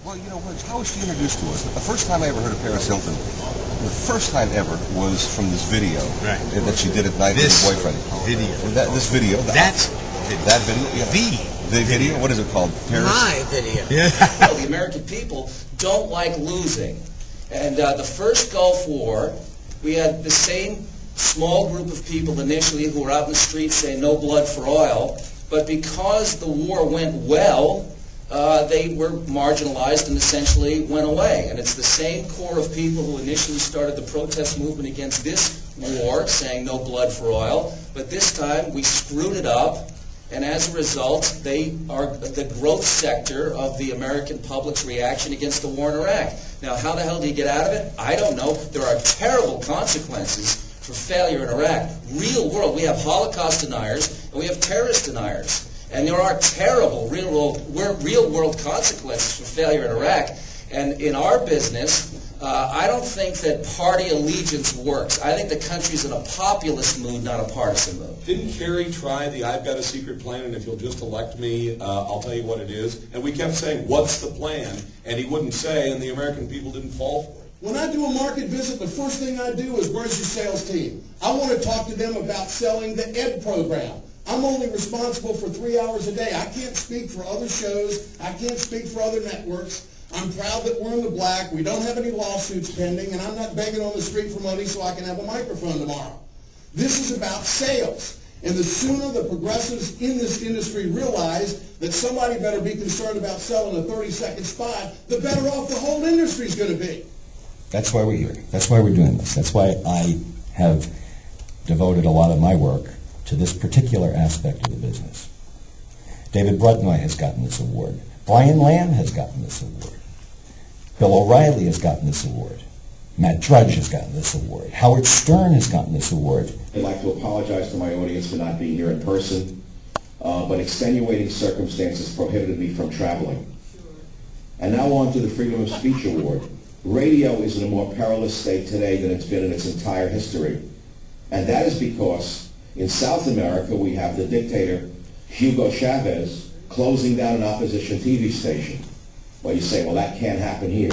Well, how was she introduced to us? The first time I ever heard of Paris Hilton, the first time ever, was from this video that she did at night with her boyfriend. This video. That video? Yeah. The video? What is it called? Paris? My video. Yeah. Well, the American people don't like losing. And the first Gulf War, we had the same small group of people initially who were out in the streets saying no blood for oil. But because the war went well, they were marginalized and essentially went away. And it's the same core of people who initially started the protest movement against this war, saying no blood for oil. But this time we screwed it up, and as a result, they are the growth sector of the American public's reaction against the war in Iraq. Now, how the hell do you get out of it? I don't know. There are terrible consequences for failure in Iraq. Real world. We have Holocaust deniers, and we have terrorist deniers. And there are terrible real-world consequences for failure in Iraq. And in our business, I don't think that party allegiance works. I think the country's in a populist mood, not a partisan mood. Didn't Kerry try the I've got a secret plan, and if you'll just elect me, I'll tell you what it is? And we kept saying, what's the plan? And he wouldn't say, and the American people didn't fall for it. When I do a market visit, the first thing I do is, where's your sales team? I want to talk to them about selling the ED program. I'm only responsible for 3 hours a day. I can't speak for other shows. I can't speak for other networks. I'm proud that we're in the black. We don't have any lawsuits pending, and I'm not begging on the street for money so I can have a microphone tomorrow. This is about sales. And the sooner the progressives in this industry realize that somebody better be concerned about selling a 30-second spot, the better off the whole industry is going to be. That's why we're here. That's why we're doing this. That's why I have devoted a lot of my work to this particular aspect of the business. David Brudnoy has gotten this award. Brian Lamb has gotten this award. Bill O'Reilly has gotten this award. Matt Drudge has gotten this award. Howard Stern has gotten this award. I'd like to apologize to my audience for not being here in person, but extenuating circumstances prohibited me from traveling. And now on to the Freedom of Speech Award. Radio is in a more perilous state today than it's been in its entire history. And that is because in South America we have the dictator Hugo Chavez closing down an opposition TV station. Well, you say, well, that can't happen here.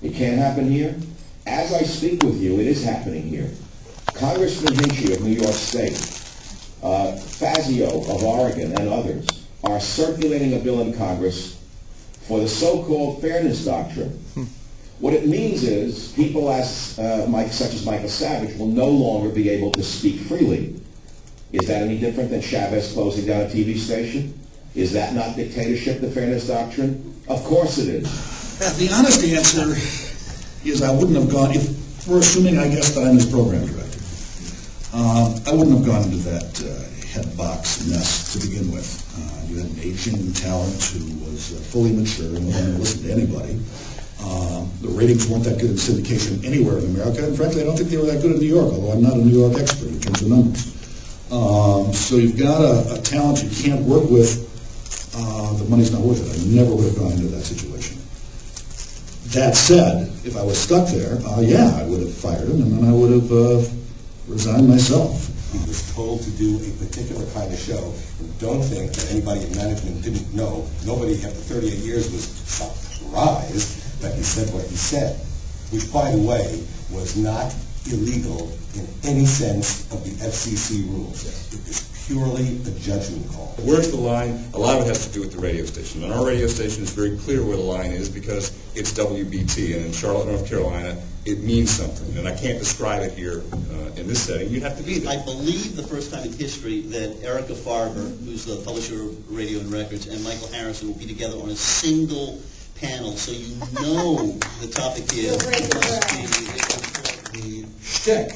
It can't happen here? As I speak with you, it is happening here. Congressman Hinchey of New York State, Fazio of Oregon, and others are circulating a bill in Congress for the so-called fairness doctrine. What it means is people such as Michael Savage will no longer be able to speak freely. Is that any different than Chavez closing down a TV station? Is that not dictatorship, the fairness doctrine? Of course it is. The honest answer is I wouldn't have gone, if we're assuming, I guess, that I'm his program director, I wouldn't have gone into that head box mess to begin with. You had an aging talent who was fully mature and didn't listen to anybody. The ratings weren't that good in syndication anywhere in America, and frankly, I don't think they were that good in New York, although I'm not a New York expert in terms of numbers. So you've got a talent you can't work with. The money's not worth it. I never would have gone into that situation. That said, if I was stuck there, I would have fired him, and then I would have resigned myself. He was told to do a particular kind of show. And don't think that anybody in management didn't know. Nobody after 38 years was surprised that he said what he said, which, by the way, was not illegal in any sense of the FCC rules. It is purely a judgment call. Where's the line? A lot of it has to do with the radio station. And our radio station is very clear where the line is because it's WBT. And in Charlotte, North Carolina, it means something. And I can't describe it here in this setting. You'd have to be there. I believe the first time in history that Erica Farber, who's the publisher of Radio and Records, and Michael Harrison will be together on a single panel, so you know the topic is... The shtick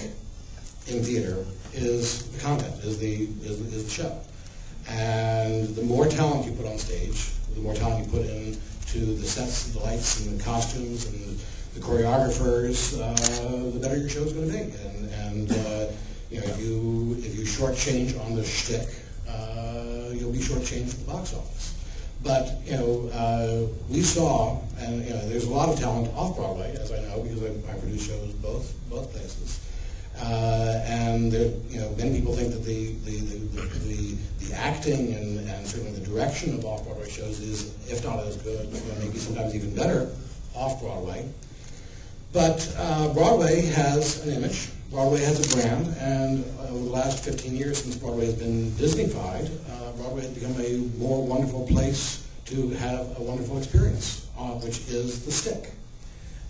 in theater is the content, is the show. And the more talent you put on stage, the more talent you put into the sets and the lights and the costumes and the choreographers, the better your show is going to be. And if you shortchange on the shtick, you'll be shortchanged at the box office. But we saw, and there's a lot of talent off Broadway, as I know, because I produce shows both places. And there, many people think that the acting and certainly the direction of off-Broadway shows is, if not as good, maybe sometimes even better off-Broadway. But Broadway has an image, Broadway has a brand, and over the last 15 years since Broadway has been Disney-fied, Broadway has become a more wonderful place to have a wonderful experience, which is the stick.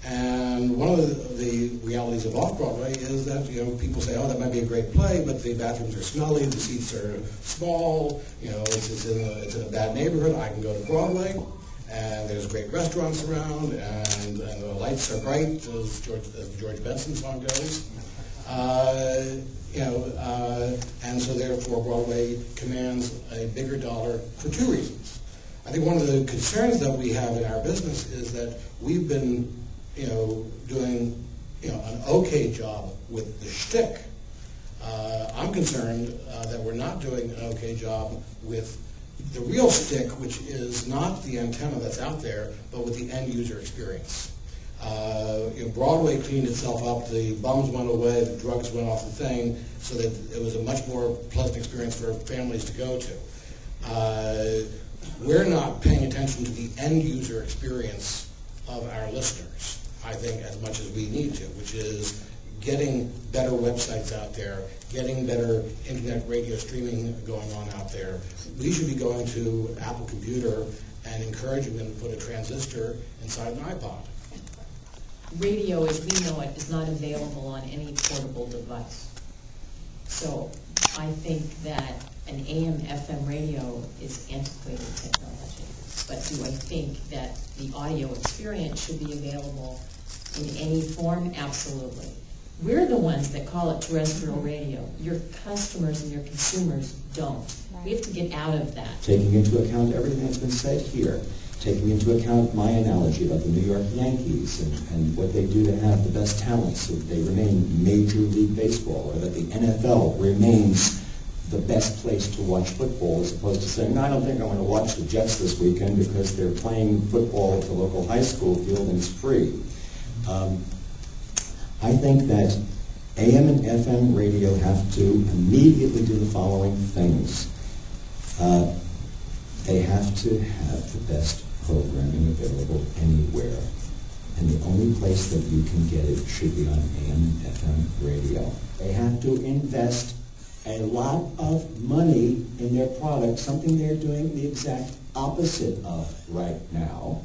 And one of the realities of off-Broadway is that, people say, oh, that might be a great play, but the bathrooms are smelly, the seats are small, it's in a bad neighborhood. I can go to Broadway, and there's great restaurants around, and the lights are bright, as the George Benson song goes. And so therefore Broadway commands a bigger dollar for two reasons. I think one of the concerns that we have in our business is that we've been doing an okay job with the shtick. I'm concerned that we're not doing an okay job with the real stick, which is not the antenna that's out there, but with the end user experience. Broadway cleaned itself up, the bums went away, the drugs went off the thing, so that it was a much more pleasant experience for families to go to. We're not paying attention to the end user experience of our listeners, I think, as much as we need to, which is getting better websites out there, getting better internet radio streaming going on out there. We should be going to Apple Computer and encouraging them to put a transistor inside an iPod. Radio, as we know it, is not available on any portable device. So I think that an AM/FM radio is antiquated technology. But do I think that the audio experience should be available in any form? Absolutely. We're the ones that call it terrestrial radio. Your customers and your consumers don't. We have to get out of that. Taking into account everything that's been said here, taking into account my analogy about the New York Yankees and what they do to have the best talent so that they remain Major League Baseball, or that the NFL remains the best place to watch football, as opposed to saying, no, I don't think I'm going to watch the Jets this weekend because they're playing football at the local high school field and it's free. I think that AM and FM radio have to immediately do the following things. They have to have the best programming available anywhere. And the only place that you can get it should be on AM and FM radio. They have to invest a lot of money in their product, something they're doing the exact opposite of right now.